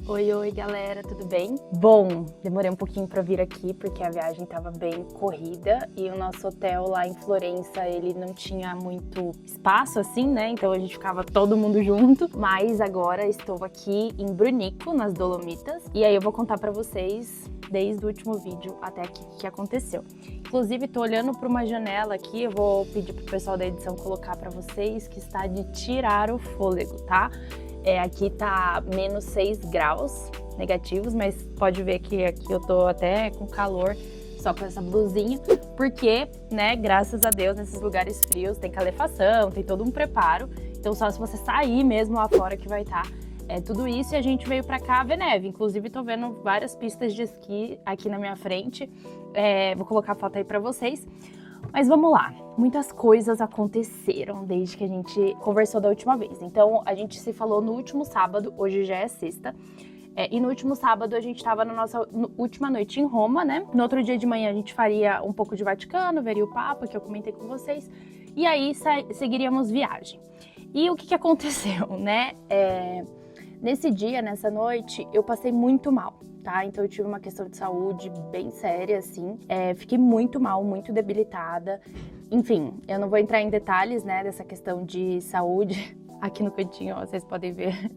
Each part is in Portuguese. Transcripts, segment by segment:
Oi, galera, tudo bem? Bom, demorei um pouquinho pra vir aqui porque a viagem tava bem corrida e o nosso hotel lá em Florença, ele não tinha muito espaço assim, né? Então a gente ficava todo mundo junto. Mas agora estou aqui em Brunico, nas Dolomitas, e aí eu vou contar pra vocês desde o último vídeo até aqui o que aconteceu. Inclusive, tô olhando para uma janela aqui, eu vou pedir pro pessoal da edição colocar pra vocês que está de tirar o fôlego, tá? Aqui tá menos 6 graus negativos, mas pode ver que aqui eu tô até com calor, só com essa blusinha, porque, né, graças a Deus, nesses lugares frios tem calefação, tem todo um preparo, então só se você sair mesmo lá fora que vai estar tudo isso. E a gente veio pra cá ver neve, inclusive tô vendo várias pistas de esqui aqui na minha frente, vou colocar a foto aí pra vocês. Mas vamos lá, muitas coisas aconteceram desde que a gente conversou da última vez. Então, a gente se falou no último sábado, hoje já é sexta. E no último sábado a gente estava na nossa última noite em Roma, né? No outro dia de manhã a gente faria um pouco de Vaticano, veria o Papa, que eu comentei com vocês. E aí seguiríamos viagem. E o que aconteceu, né? Nesse dia, nessa noite, eu passei muito mal. Tá? Então eu tive uma questão de saúde bem séria, assim. Fiquei muito mal, muito debilitada. Enfim, eu não vou entrar em detalhes, né, dessa questão de saúde. Aqui no cantinho, ó, vocês podem ver,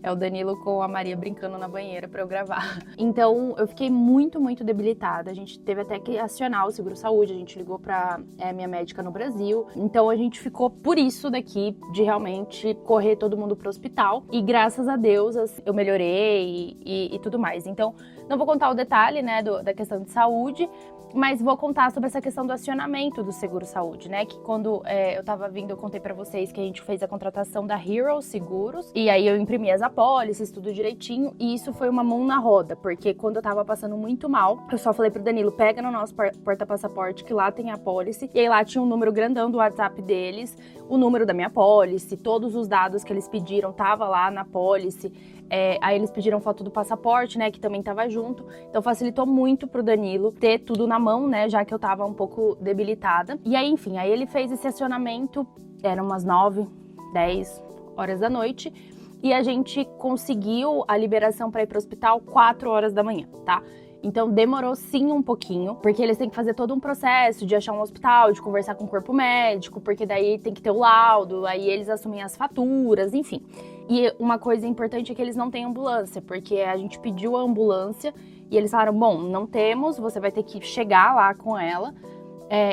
é o Danilo com a Maria brincando na banheira pra eu gravar. Então, eu fiquei muito, muito debilitada. A gente teve até que acionar o seguro-saúde, a gente ligou pra minha médica no Brasil. Então, a gente ficou por isso daqui, de realmente correr todo mundo pro hospital. E graças a Deus, assim, eu melhorei e tudo mais. Então, não vou contar o detalhe, né, da questão de saúde, mas vou contar sobre essa questão do acionamento do seguro-saúde, né? Que quando eu tava vindo, eu contei pra vocês que a gente fez a contratação da Hero Seguros. E aí eu imprimi as apólices, tudo direitinho. E isso foi uma mão na roda, porque quando eu tava passando muito mal, eu só falei pro Danilo, pega no nosso porta-passaporte, que lá tem a apólice. E aí lá tinha um número grandão do WhatsApp deles, o número da minha apólice, todos os dados que eles pediram tava lá na apólice. Aí eles pediram foto do passaporte, né, que também tava junto. Então facilitou muito pro Danilo ter tudo na mão, né, já que eu tava um pouco debilitada. E aí, enfim, aí ele fez esse acionamento, eram umas 9, 10 horas da noite. E a gente conseguiu a liberação para ir pro hospital 4 horas da manhã, tá? Então demorou sim um pouquinho, porque eles têm que fazer todo um processo de achar um hospital, de conversar com o corpo médico, porque daí tem que ter o laudo, aí eles assumem as faturas, enfim. E uma coisa importante é que eles não têm ambulância, porque a gente pediu a ambulância e eles falaram, bom, não temos, você vai ter que chegar lá com ela.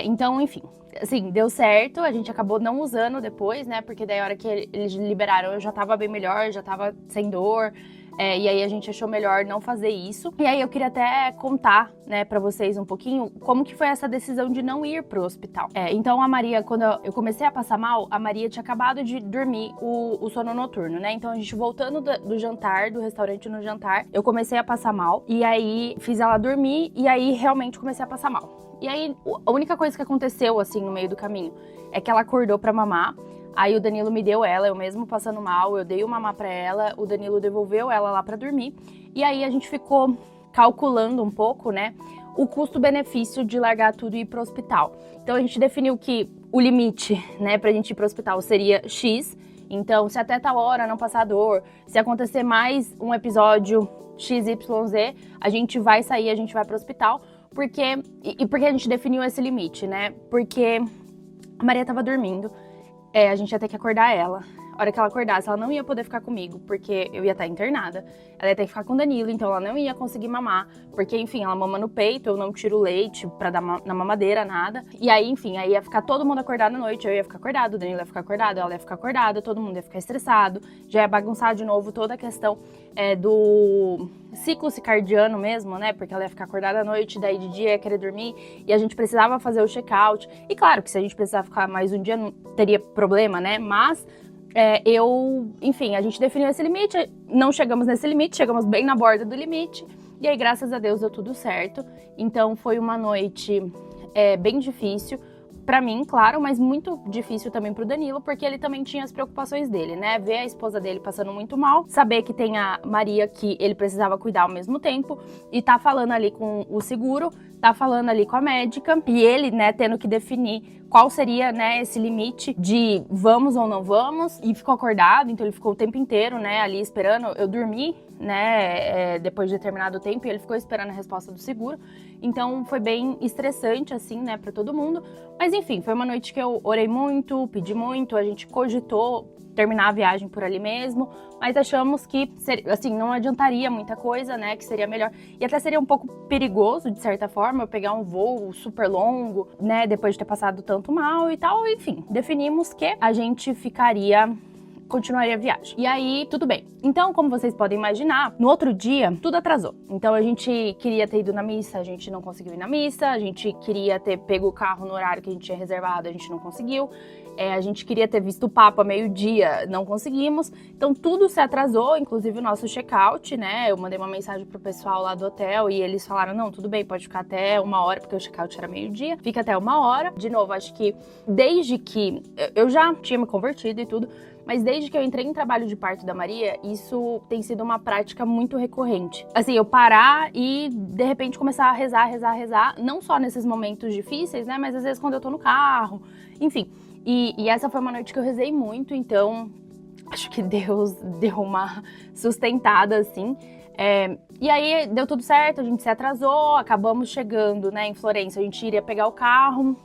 Então, enfim, assim, deu certo, a gente acabou não usando depois, né, porque daí a hora que eles liberaram eu já tava bem melhor, já tava sem dor. E aí a gente achou melhor não fazer isso. E aí eu queria até contar, né, pra vocês um pouquinho como que foi essa decisão de não ir pro hospital. Então a Maria, quando eu comecei a passar mal, a Maria tinha acabado de dormir o sono noturno, né? Então a gente voltando do jantar, do restaurante no jantar, eu comecei a passar mal. E aí fiz ela dormir e aí realmente comecei a passar mal. E aí a única coisa que aconteceu, assim, no meio do caminho, é que ela acordou pra mamar. Aí o Danilo me deu ela, eu mesmo passando mal, eu dei o mamar pra ela, o Danilo devolveu ela lá pra dormir. E aí a gente ficou calculando um pouco, né, o custo-benefício de largar tudo e ir pro hospital. Então a gente definiu que o limite, né, pra gente ir pro hospital seria X. Então, se até tal hora não passar dor, se acontecer mais um episódio XYZ, a gente vai sair, a gente vai pro hospital. Por que a gente definiu esse limite, né? Porque a Maria tava dormindo. A gente ia ter que acordar ela. A hora que ela acordasse, ela não ia poder ficar comigo, porque eu ia estar internada. Ela ia ter que ficar com o Danilo, então ela não ia conseguir mamar. Porque, enfim, ela mama no peito, eu não tiro leite pra dar na mamadeira, nada. E aí, enfim, aí ia ficar todo mundo acordado à noite. Eu ia ficar acordado, o Danilo ia ficar acordado, ela ia ficar acordada, todo mundo ia ficar estressado. Já ia bagunçar de novo toda a questão do ciclo circadiano mesmo, né? Porque ela ia ficar acordada à noite, daí de dia ia querer dormir. E a gente precisava fazer o check-out. E claro que se a gente precisar ficar mais um dia, não teria problema, né? Mas enfim, a gente definiu esse limite, não chegamos nesse limite, chegamos bem na borda do limite, e aí, graças a Deus, deu tudo certo. Então, foi uma noite bem difícil, pra mim, claro, mas muito difícil também pro Danilo, porque ele também tinha as preocupações dele, né? Ver a esposa dele passando muito mal, saber que tem a Maria que ele precisava cuidar ao mesmo tempo, e tá falando ali com o seguro tá falando ali com a médica e ele, né, tendo que definir qual seria, né, esse limite de vamos ou não vamos, e ficou acordado, então ele ficou o tempo inteiro, né, ali esperando. Eu dormi, né, depois de determinado tempo, e ele ficou esperando a resposta do seguro. Então foi bem estressante, assim, né, pra todo mundo. Mas enfim, foi uma noite que eu orei muito, pedi muito, a gente cogitou terminar a viagem por ali mesmo, mas achamos que, assim, não adiantaria muita coisa, né, que seria melhor. E até seria um pouco perigoso, de certa forma, eu pegar um voo super longo, né, depois de ter passado tanto mal e tal. Enfim, definimos que a gente continuaria a viagem. E aí, tudo bem. Então, como vocês podem imaginar, no outro dia, tudo atrasou. Então, a gente queria ter ido na missa, a gente não conseguiu ir na missa. A gente queria ter pego o carro no horário que a gente tinha reservado, a gente não conseguiu. A gente queria ter visto o Papa meio-dia, não conseguimos. Então, tudo se atrasou, inclusive o nosso check-out, né? Eu mandei uma mensagem pro pessoal lá do hotel e eles falaram, não, tudo bem, pode ficar até 1 hora, porque o check-out era meio-dia. Fica até 1 hora. De novo, acho que desde que... Eu já tinha me convertido e tudo, mas desde que eu entrei em trabalho de parto da Maria, isso tem sido uma prática muito recorrente. Assim, eu parar e, de repente, começar a rezar, não só nesses momentos difíceis, né, mas às vezes quando eu tô no carro, enfim. E essa foi uma noite que eu rezei muito, então acho que Deus deu uma sustentada, assim. E aí deu tudo certo, a gente se atrasou, acabamos chegando, né, em Florença. A gente iria pegar o carro,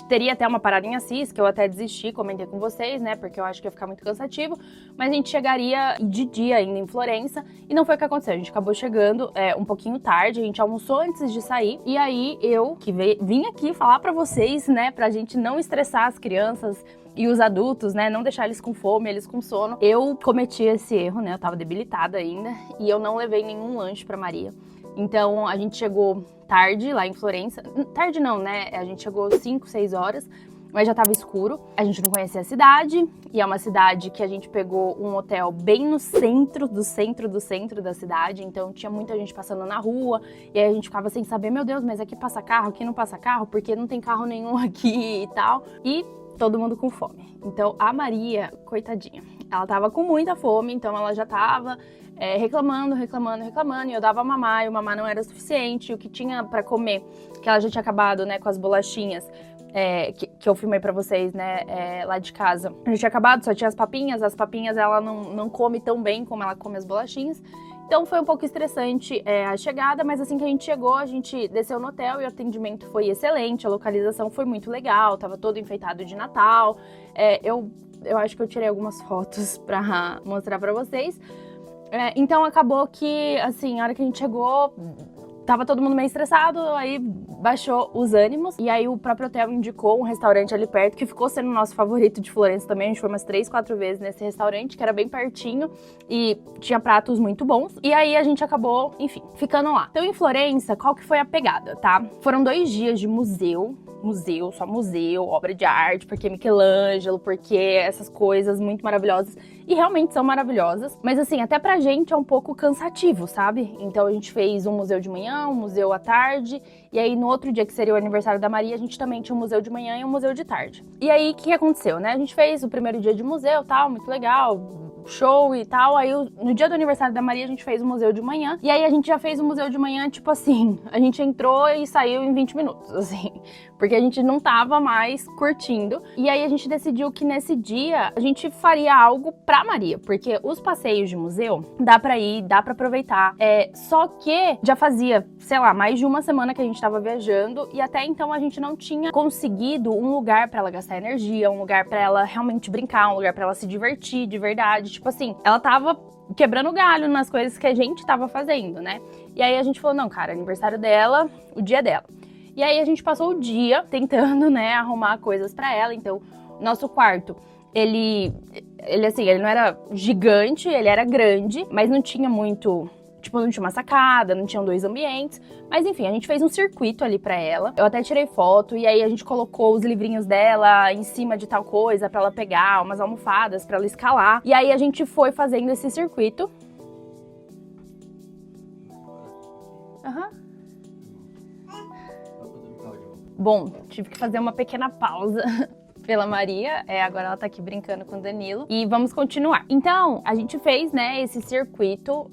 teria até uma parada em Assis, que eu até desisti, comentei com vocês, né, porque eu acho que ia ficar muito cansativo, mas a gente chegaria de dia ainda em Florença, e não foi o que aconteceu. A gente acabou chegando um pouquinho tarde, a gente almoçou antes de sair, e aí eu que vim aqui falar pra vocês, né, pra gente não estressar as crianças e os adultos, né, não deixar eles com fome, eles com sono. Eu cometi esse erro, né, eu tava debilitada ainda, e eu não levei nenhum lanche pra Maria. Então, a gente chegou tarde lá em Florença. Tarde não, né? A gente chegou 5, 6 horas, mas já tava escuro. A gente não conhecia a cidade, e é uma cidade que a gente pegou um hotel bem no centro da cidade, então tinha muita gente passando na rua, e aí a gente ficava sem saber, meu Deus, mas aqui passa carro, aqui não passa carro, porque não tem carro nenhum aqui e tal. E todo mundo com fome. Então, a Maria, coitadinha, ela tava com muita fome, então ela já tava reclamando, e eu dava mamar, e o mamar não era suficiente, o que tinha pra comer, que ela já tinha acabado, né, com as bolachinhas, que eu filmei pra vocês, né, lá de casa. A gente tinha acabado, só tinha as papinhas ela não come tão bem como ela come as bolachinhas, então foi um pouco estressante a chegada, mas assim que a gente chegou, a gente desceu no hotel e o atendimento foi excelente, a localização foi muito legal, tava todo enfeitado de Natal, eu acho que eu tirei algumas fotos pra mostrar pra vocês. Então acabou que, assim, a hora que a gente chegou, tava todo mundo meio estressado, aí baixou os ânimos. E aí o próprio hotel indicou um restaurante ali perto, que ficou sendo o nosso favorito de Florença também. A gente foi umas 3, 4 vezes nesse restaurante, que era bem pertinho e tinha pratos muito bons. E aí a gente acabou, enfim, ficando lá. Então em Florença, qual que foi a pegada, tá? Foram 2 dias de só museu, obra de arte, porque Michelangelo, porque essas coisas muito maravilhosas. E realmente são maravilhosas, mas assim, até pra gente é um pouco cansativo, sabe? Então a gente fez um museu de manhã, um museu à tarde, e aí no outro dia, que seria o aniversário da Maria, a gente também tinha um museu de manhã e um museu de tarde. E aí, o que aconteceu, né? A gente fez o primeiro dia de museu, tal, muito legal, show e tal. Aí no dia do aniversário da Maria a gente fez o museu de manhã. E aí a gente já fez o museu de manhã, tipo assim, a gente entrou e saiu em 20 minutos, assim. Porque a gente não tava mais curtindo. E aí a gente decidiu que nesse dia a gente faria algo pra Maria. Porque os passeios de museu, dá pra ir, dá pra aproveitar. Só que já fazia, sei lá, mais de uma semana que a gente tava viajando. E até então a gente não tinha conseguido um lugar pra ela gastar energia, um lugar pra ela realmente brincar, um lugar pra ela se divertir de verdade. Tipo assim, ela tava quebrando galho nas coisas que a gente tava fazendo, né? E aí a gente falou, não, cara, aniversário dela, o dia dela. E aí a gente passou o dia tentando, né, arrumar coisas pra ela. Então, nosso quarto, ele não era gigante, ele era grande, mas não tinha muito... Tipo, não tinha uma sacada, não tinham 2 ambientes. Mas enfim, a gente fez um circuito ali pra ela. Eu até tirei foto e aí a gente colocou os livrinhos dela em cima de tal coisa pra ela pegar, umas almofadas pra ela escalar. E aí a gente foi fazendo esse circuito. Bom, tive que fazer uma pequena pausa pela Maria. Agora ela tá aqui brincando com o Danilo. E vamos continuar. Então, a gente fez, né, esse circuito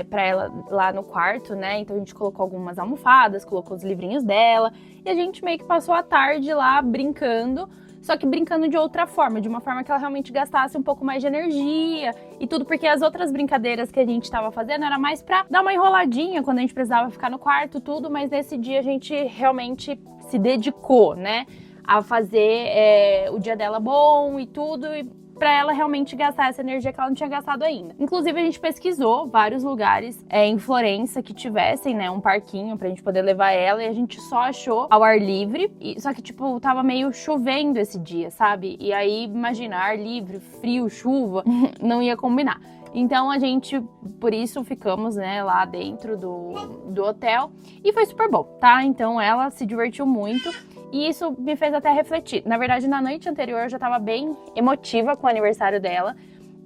pra ela lá no quarto, né? Então a gente colocou algumas almofadas, colocou os livrinhos dela. E a gente meio que passou a tarde lá brincando. Só que brincando de outra forma, de uma forma que ela realmente gastasse um pouco mais de energia e tudo, porque as outras brincadeiras que a gente tava fazendo era mais pra dar uma enroladinha quando a gente precisava ficar no quarto, tudo, mas nesse dia a gente realmente se dedicou, né, a fazer o dia dela bom e tudo, e pra ela realmente gastar essa energia que ela não tinha gastado ainda. Inclusive, a gente pesquisou vários lugares em Florença que tivessem, né, um parquinho pra gente poder levar ela, e a gente só achou ao ar livre, só que, tipo, tava meio chovendo esse dia, sabe? E aí, imagina, ar livre, frio, chuva, não ia combinar. Então, a gente, por isso, ficamos, né, lá dentro do hotel, e foi super bom, tá? Então, ela se divertiu muito. E isso me fez até refletir. Na verdade, na noite anterior eu já tava bem emotiva com o aniversário dela.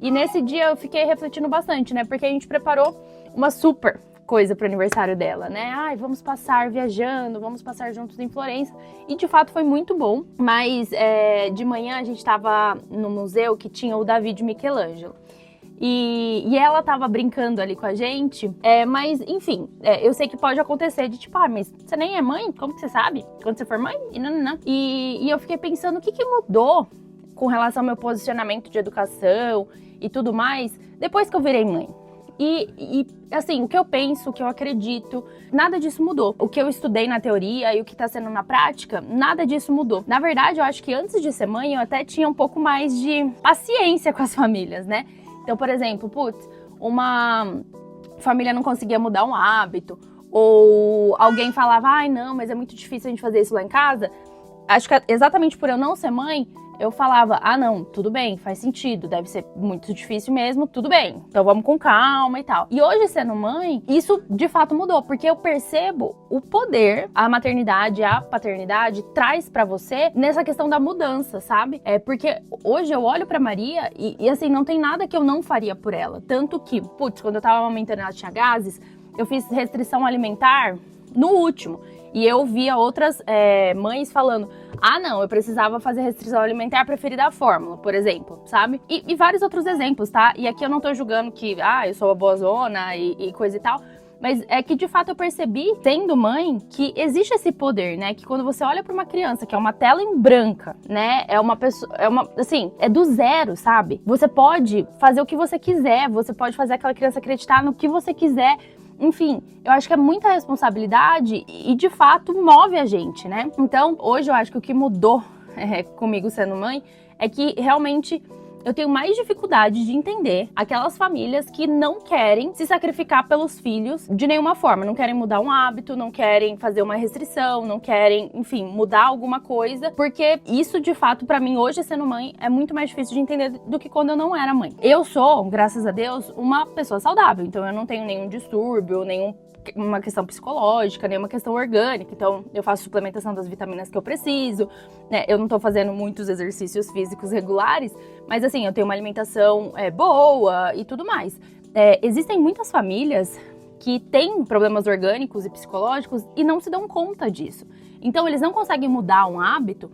E nesse dia eu fiquei refletindo bastante, né? Porque a gente preparou uma super coisa pro aniversário dela, né? Ai, vamos passar viajando, vamos passar juntos em Florença. E de fato foi muito bom. Mas de manhã a gente tava no museu que tinha o Davi de Michelangelo. E ela tava brincando ali com a gente, mas enfim, eu sei que pode acontecer de tipo, mas você nem é mãe? Como que você sabe? Quando você for mãe? E eu fiquei pensando o que mudou com relação ao meu posicionamento de educação e tudo mais depois que eu virei mãe. E assim, o que eu penso, o que eu acredito, nada disso mudou. O que eu estudei na teoria e o que tá sendo na prática, nada disso mudou. Na verdade, eu acho que antes de ser mãe, eu até tinha um pouco mais de paciência com as famílias, né? Então, por exemplo, uma família não conseguia mudar um hábito, ou alguém falava, ai não, mas é muito difícil a gente fazer isso lá em casa. Acho que exatamente por eu não ser mãe, eu falava, não, tudo bem, faz sentido, deve ser muito difícil mesmo, tudo bem, então vamos com calma e tal. E hoje, sendo mãe, isso de fato mudou, porque eu percebo o poder a maternidade, a paternidade traz pra você nessa questão da mudança, sabe? Porque hoje eu olho pra Maria e assim, não tem nada que eu não faria por ela. Tanto que, quando eu tava amamentando ela tinha gases, eu fiz restrição alimentar no último. E eu via outras mães falando, não, eu precisava fazer restrição alimentar preferida à fórmula, por exemplo, sabe? E vários outros exemplos, tá? E aqui eu não tô julgando que, eu sou a boazona e coisa e tal, mas é que de fato eu percebi, sendo mãe, que existe esse poder, né? Que quando você olha pra uma criança, que é uma tela em branca, né? Assim, é do zero, sabe? Você pode fazer o que você quiser, você pode fazer aquela criança acreditar no que você quiser. Enfim, eu acho que é muita responsabilidade e, de fato, move a gente, né? Então, hoje eu acho que o que mudou comigo sendo mãe é que realmente eu tenho mais dificuldade de entender aquelas famílias que não querem se sacrificar pelos filhos de nenhuma forma. Não querem mudar um hábito, não querem fazer uma restrição, não querem, enfim, mudar alguma coisa. Porque isso, de fato, pra mim, hoje, sendo mãe, é muito mais difícil de entender do que quando eu não era mãe. Eu sou, graças a Deus, uma pessoa saudável. Então, eu não tenho nenhum distúrbio, nenhuma questão psicológica, nenhuma questão orgânica. Então, eu faço suplementação das vitaminas que eu preciso, né? Eu não tô fazendo muitos exercícios físicos regulares, mas assim, eu tenho uma alimentação boa e tudo mais. Existem muitas famílias que têm problemas orgânicos e psicológicos e não se dão conta disso. Então, eles não conseguem mudar um hábito,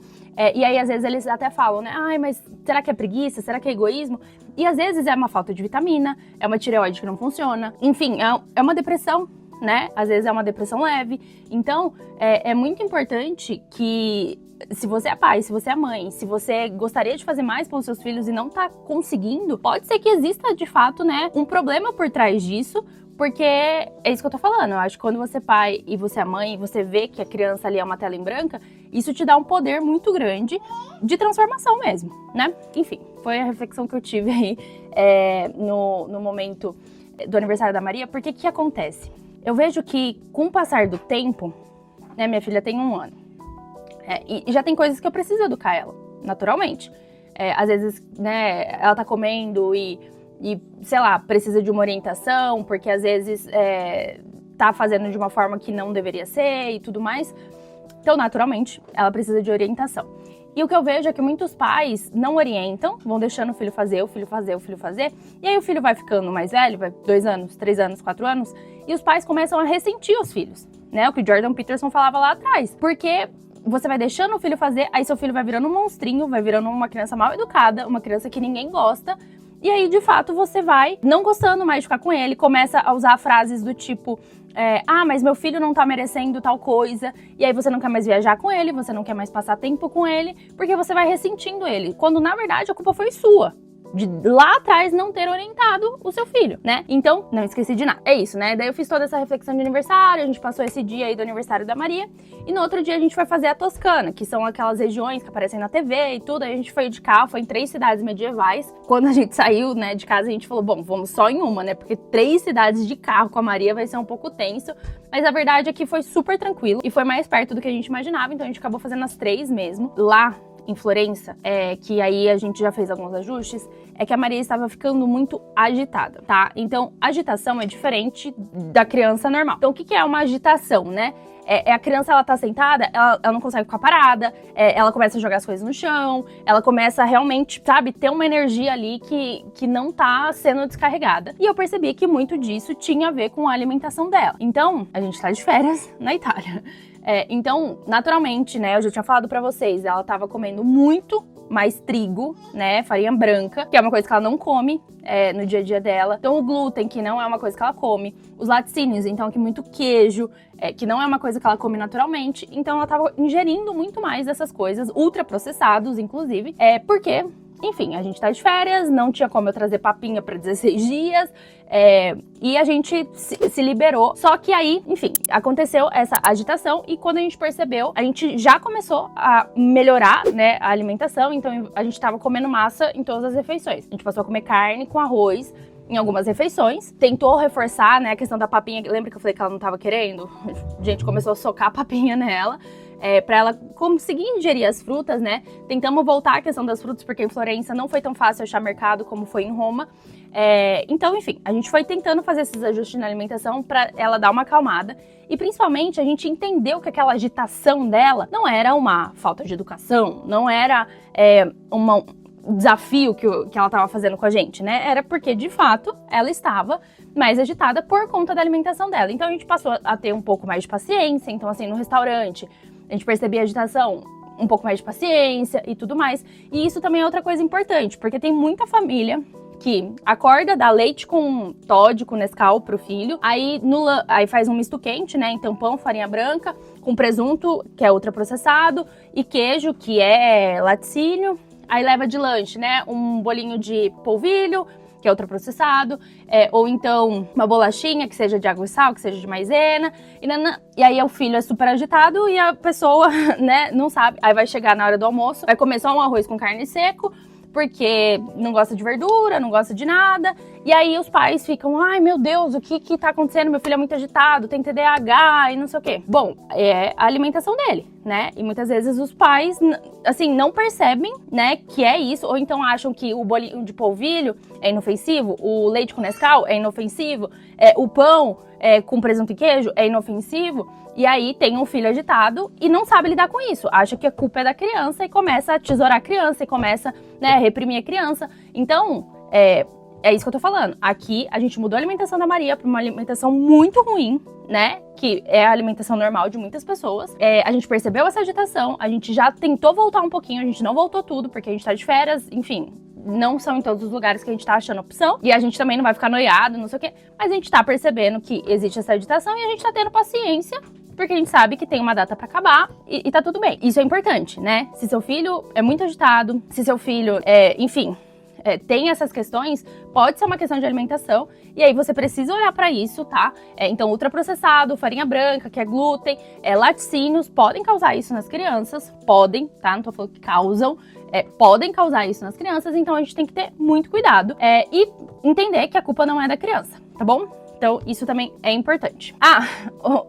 e aí, às vezes, eles até falam, né? Mas será que é preguiça? Será que é egoísmo? E, às vezes, é uma falta de vitamina, é uma tireoide que não funciona, enfim, é uma depressão, né? Às vezes é uma depressão leve. Então, é muito importante que, se você é pai, se você é mãe, se você gostaria de fazer mais pelos seus filhos e não tá conseguindo, pode ser que exista, de fato, né, um problema por trás disso, porque é isso que eu tô falando. Eu acho que quando você é pai e você é mãe, você vê que a criança ali é uma tela em branca, isso te dá um poder muito grande de transformação mesmo, né? Enfim, foi a reflexão que eu tive aí no momento do aniversário da Maria, porque o que acontece? Eu vejo que, com o passar do tempo, né, minha filha tem 1 ano, e já tem coisas que eu preciso educar ela, naturalmente. Às vezes, né, ela tá comendo e, sei lá, precisa de uma orientação, porque às vezes tá fazendo de uma forma que não deveria ser e tudo mais. Então, naturalmente, ela precisa de orientação. E o que eu vejo é que muitos pais não orientam, vão deixando o filho fazer, e aí o filho vai ficando mais velho, vai 2 anos, 3 anos, 4 anos, e os pais começam a ressentir os filhos, né? O que o Jordan Peterson falava lá atrás. Porque você vai deixando o filho fazer, aí seu filho vai virando um monstrinho, vai virando uma criança mal educada, uma criança que ninguém gosta. E aí, de fato, você vai não gostando mais de ficar com ele, começa a usar frases do tipo... mas meu filho não tá merecendo tal coisa, e aí você não quer mais viajar com ele, você não quer mais passar tempo com ele, porque você vai ressentindo ele, quando na verdade a culpa foi sua, de lá atrás não ter orientado o seu filho, né? Então, não esqueci de nada. É isso, né? Daí eu fiz toda essa reflexão de aniversário, a gente passou esse dia aí do aniversário da Maria, e no outro dia a gente foi fazer a Toscana, que são aquelas regiões que aparecem na TV e tudo, aí a gente foi de carro, foi em 3 cidades medievais. Quando a gente saiu, né, de casa, a gente falou, bom, vamos só em uma, né? Porque 3 cidades de carro com a Maria vai ser um pouco tenso, mas a verdade é que foi super tranquilo, e foi mais perto do que a gente imaginava, então a gente acabou fazendo as 3 mesmo. Lá em Florença, que aí a gente já fez alguns ajustes, é que a Maria estava ficando muito agitada, tá? Então, agitação é diferente da criança normal. Então, o que é uma agitação, né? A criança, ela tá sentada, ela não consegue ficar parada, ela começa a jogar as coisas no chão, ela começa a realmente, sabe, ter uma energia ali que não tá sendo descarregada. E eu percebi que muito disso tinha a ver com a alimentação dela. Então, a gente tá de férias na Itália. Então, naturalmente, né, eu já tinha falado pra vocês, ela tava comendo muito mais trigo, né, farinha branca, que é uma coisa que ela não come no dia a dia dela. Então, o glúten, que não é uma coisa que ela come. Os laticínios, então, que muito queijo, que não é uma coisa que ela come naturalmente. Então, ela tava ingerindo muito mais dessas coisas, ultraprocessados, inclusive, porque... Enfim, a gente tá de férias, não tinha como eu trazer papinha pra 16 dias, e a gente se liberou. Só que aí, enfim, aconteceu essa agitação e quando a gente percebeu, a gente já começou a melhorar, né, a alimentação, então a gente tava comendo massa em todas as refeições. A gente passou a comer carne com arroz em algumas refeições, tentou reforçar, né, a questão da papinha. Lembra que eu falei que ela não tava querendo? A gente começou a socar a papinha nela. Pra ela conseguir ingerir as frutas, né? Tentamos voltar à questão das frutas, porque em Florença não foi tão fácil achar mercado como foi em Roma. Então, enfim, a gente foi tentando fazer esses ajustes na alimentação pra ela dar uma acalmada. E principalmente a gente entendeu que aquela agitação dela não era uma falta de educação, não era um desafio que ela estava fazendo com a gente, né? Era porque, de fato, ela estava mais agitada por conta da alimentação dela. Então a gente passou a ter um pouco mais de paciência. Então, assim, no restaurante, a gente percebia a agitação, um pouco mais de paciência e tudo mais. E isso também é outra coisa importante, porque tem muita família que acorda, dá leite com Toddy, com Nescau pro filho, aí faz um misto quente, né? Então pão, farinha branca, com presunto, que é ultraprocessado, e queijo, que é laticínio. Aí leva de lanche, né? Um bolinho de polvilho, que é ultraprocessado, ou então uma bolachinha que seja de água e sal, que seja de maisena, e aí o filho é super agitado e a pessoa, né, não sabe. Aí vai chegar na hora do almoço, vai comer só um arroz com carne seco, porque não gosta de verdura, não gosta de nada, e aí os pais ficam, ai meu Deus, o que tá acontecendo? Meu filho é muito agitado, tem TDAH e não sei o quê. Bom, é a alimentação dele, né? E muitas vezes os pais, assim, não percebem, né, que é isso, ou então acham que o bolinho de polvilho é inofensivo, o leite com Nescau é inofensivo, o pão com presunto e queijo é inofensivo, e aí tem um filho agitado e não sabe lidar com isso, acha que a culpa é da criança e começa a tesourar a criança e começa, né, a reprimir a criança. Então, é isso que eu tô falando. Aqui, a gente mudou a alimentação da Maria pra uma alimentação muito ruim, né? Que é a alimentação normal de muitas pessoas. A gente percebeu essa agitação, a gente já tentou voltar um pouquinho, a gente não voltou tudo, porque a gente tá de férias, enfim. Não são em todos os lugares que a gente tá achando opção. E a gente também não vai ficar noiado, não sei o quê. Mas a gente tá percebendo que existe essa agitação e a gente tá tendo paciência, porque a gente sabe que tem uma data pra acabar e tá tudo bem. Isso é importante, né? Se seu filho é muito agitado, se seu filho enfim... tem essas questões, pode ser uma questão de alimentação, e aí você precisa olhar pra isso, tá? Então, ultraprocessado, farinha branca, que é glúten, laticínios, podem causar isso nas crianças, podem, tá? Não tô falando que causam, podem causar isso nas crianças, então a gente tem que ter muito cuidado e entender que a culpa não é da criança, tá bom? Então, isso também é importante.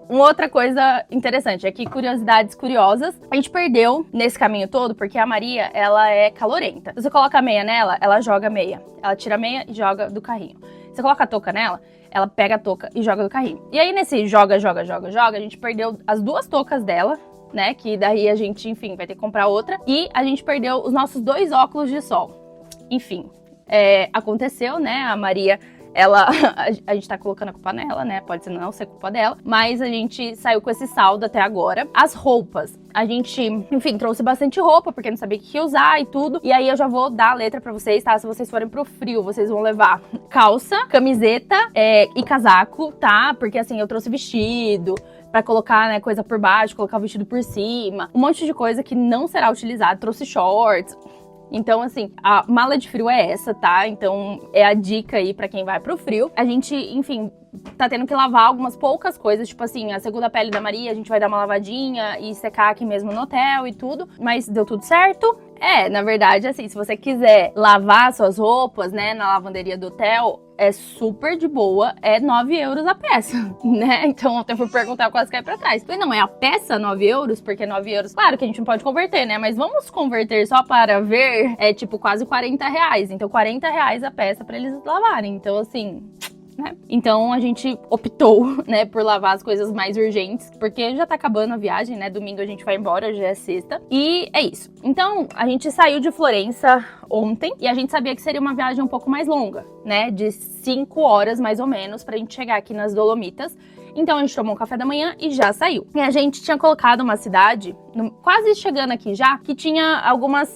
Uma outra coisa interessante é que curiosidades curiosas, a gente perdeu nesse caminho todo, porque a Maria, ela é calorenta. Se você coloca a meia nela, ela joga a meia. Ela tira a meia e joga do carrinho. Se você coloca a touca nela, ela pega a touca e joga do carrinho. E aí, nesse joga, a gente perdeu as 2 toucas dela, né? Que daí a gente, enfim, vai ter que comprar outra. E a gente perdeu os nossos 2 óculos de sol. Enfim, aconteceu, né? A Maria... a gente tá colocando a culpa nela, né? Pode não ser culpa dela, mas a gente saiu com esse saldo até agora. As roupas, a gente, enfim, trouxe bastante roupa, porque não sabia o que ia usar e tudo. E aí eu já vou dar a letra pra vocês, tá? Se vocês forem pro frio, vocês vão levar calça, camiseta e casaco, tá? Porque assim, eu trouxe vestido pra colocar, né, coisa por baixo, colocar o vestido por cima. Um monte de coisa que não será utilizado. Trouxe shorts. Então, assim, a mala de frio é essa, tá? Então, é a dica aí pra quem vai pro frio. A gente, enfim, tá tendo que lavar algumas poucas coisas, tipo assim, a segunda pele da Maria, a gente vai dar uma lavadinha e secar aqui mesmo no hotel e tudo, mas deu tudo certo. Na verdade, assim, se você quiser lavar suas roupas, né, na lavanderia do hotel, é super de boa, é 9 euros a peça, né? Então, ontem eu fui perguntar, eu quase caí pra trás. Falei, não, é a peça 9 euros? Porque 9 euros, claro que a gente não pode converter, né? Mas vamos converter só para ver, é tipo quase 40 reais. Então, 40 reais a peça pra eles lavarem. Então, assim... né? Então a gente optou, né, por lavar as coisas mais urgentes, porque já tá acabando a viagem, né? Domingo a gente vai embora, já é sexta. E é isso. Então a gente saiu de Florença ontem e a gente sabia que seria uma viagem um pouco mais longa, né? De 5 horas mais ou menos pra gente chegar aqui nas Dolomitas. Então a gente tomou um café da manhã e já saiu. E a gente tinha colocado uma cidade, quase chegando aqui já, que tinha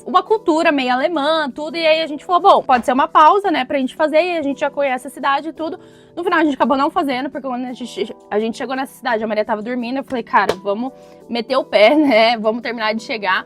uma cultura meio alemã, tudo. E aí a gente falou, bom, pode ser uma pausa, né, pra gente fazer. E a gente já conhece a cidade e tudo. No final a gente acabou não fazendo, porque quando a gente chegou nessa cidade, a Maria tava dormindo. Eu falei, cara, vamos meter o pé, né, vamos terminar de chegar.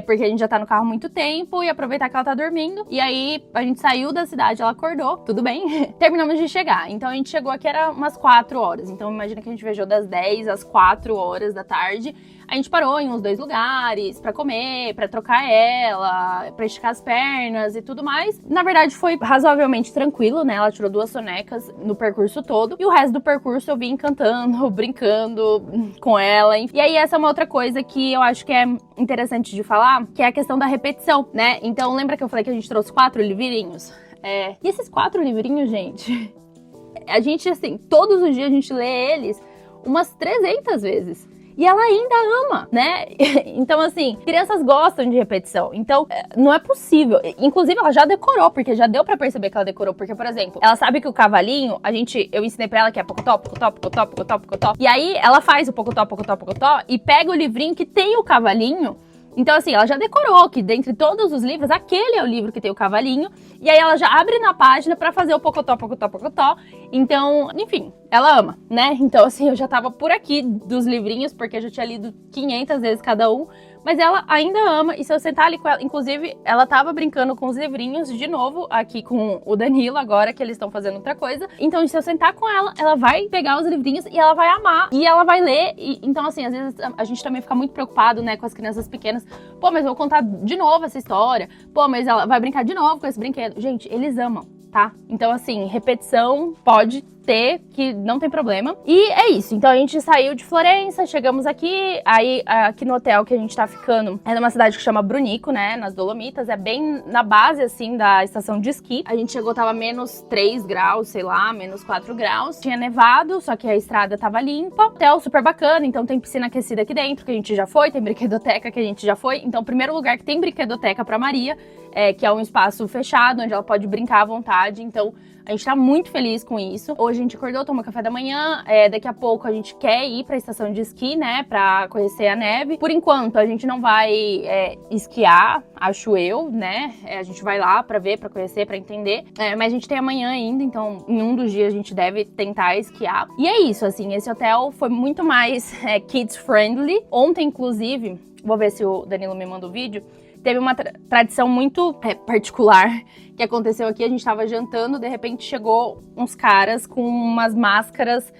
Porque a gente já tá no carro há muito tempo e aproveitar que ela tá dormindo. E aí, a gente saiu da cidade, ela acordou, tudo bem. Terminamos de chegar. Então, a gente chegou aqui, era umas 4 horas. Então, imagina que a gente viajou das 10 às 4 horas da tarde. A gente parou em uns 2 lugares pra comer, pra trocar ela, pra esticar as pernas e tudo mais. Na verdade, foi razoavelmente tranquilo, né? Ela tirou 2 sonecas no percurso todo. E o resto do percurso eu vim cantando, brincando com ela. E aí, essa é uma outra coisa que eu acho que é interessante de falar, que é a questão da repetição, né? Então, lembra que eu falei que a gente trouxe 4 livrinhos? E esses 4 livrinhos, gente, a gente, assim, todos os dias a gente lê eles umas 300 vezes. E ela ainda ama, né? Então, assim, crianças gostam de repetição. Então, não é possível. Inclusive, ela já decorou, porque já deu pra perceber que ela decorou. Porque, por exemplo, ela sabe que o cavalinho, eu ensinei pra ela que é pocotó, pocotó, pocotó, pocotó, pocotó. E aí, ela faz o pocotó, pocotó, pocotó e pega o livrinho que tem o cavalinho. Então, assim, ela já decorou que dentre todos os livros, aquele é o livro que tem o cavalinho. E aí ela já abre na página pra fazer o pocotó, pocotó, pocotó. Então, enfim, ela ama, né? Então, assim, eu já tava por aqui dos livrinhos, porque eu já tinha lido 500 vezes cada um. Mas ela ainda ama, e se eu sentar ali com ela... Inclusive, ela tava brincando com os livrinhos de novo, aqui com o Danilo, agora que eles estão fazendo outra coisa. Então, se eu sentar com ela, ela vai pegar os livrinhos e ela vai amar. E ela vai ler. Então, assim, às vezes a gente também fica muito preocupado, né, com as crianças pequenas. Pô, mas eu vou contar de novo essa história. Pô, mas ela vai brincar de novo com esse brinquedo. Gente, eles amam, tá? Então, assim, repetição pode ter, que não tem problema. E é isso. Então, a gente saiu de Florença, chegamos aqui. Aí, aqui no hotel que a gente tá ficando, é numa cidade que chama Brunico, né? Nas Dolomitas. É bem na base, assim, da estação de esqui. A gente chegou, tava menos 3 graus, sei lá, menos 4 graus. Tinha nevado, só que a estrada tava limpa. Hotel super bacana, então tem piscina aquecida aqui dentro, que a gente já foi. Tem brinquedoteca, que a gente já foi. Então, o primeiro lugar que tem brinquedoteca pra Maria, que é um espaço fechado, onde ela pode brincar à vontade. Então, a gente tá muito feliz com isso. Hoje a gente acordou, tomou café da manhã. Daqui a pouco a gente quer ir pra estação de esqui, né? Pra conhecer a neve. Por enquanto, a gente não vai esquiar, acho eu, né? A gente vai lá pra ver, pra conhecer, pra entender. Mas a gente tem amanhã ainda, então em um dos dias a gente deve tentar esquiar. E é isso, assim, esse hotel foi muito mais kids friendly. Ontem, inclusive, vou ver se o Danilo me manda o vídeo. Teve uma tradição muito particular que aconteceu aqui. A gente tava jantando, de repente chegou uns caras com umas máscaras,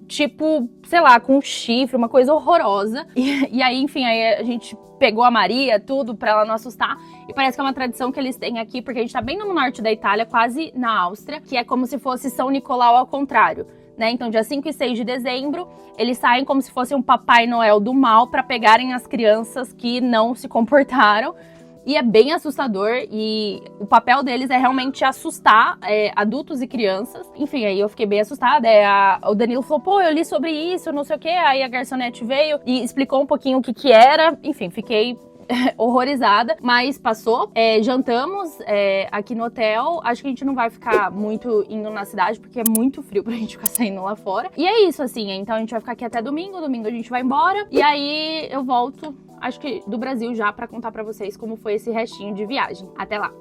tipo, sei lá, com um chifre, uma coisa horrorosa. E aí, enfim, aí a gente pegou a Maria, tudo, pra ela não assustar. E parece que é uma tradição que eles têm aqui, porque a gente tá bem no norte da Itália, quase na Áustria, que é como se fosse São Nicolau ao contrário. Né? Então, dia 5 e 6 de dezembro, eles saem como se fosse um Papai Noel do mal para pegarem as crianças que não se comportaram. E é bem assustador, e o papel deles é realmente assustar adultos e crianças. Enfim, aí eu fiquei bem assustada. O Danilo falou, pô, eu li sobre isso, não sei o quê. Aí a garçonete veio e explicou um pouquinho o que era. Enfim, fiquei horrorizada, mas passou. Jantamos aqui no hotel. Acho que a gente não vai ficar muito indo na cidade, porque é muito frio pra gente ficar saindo lá fora. E é isso, assim. Então a gente vai ficar aqui até domingo. Domingo a gente vai embora. E aí eu volto, acho que do Brasil já, pra contar pra vocês como foi esse restinho de viagem. Até lá!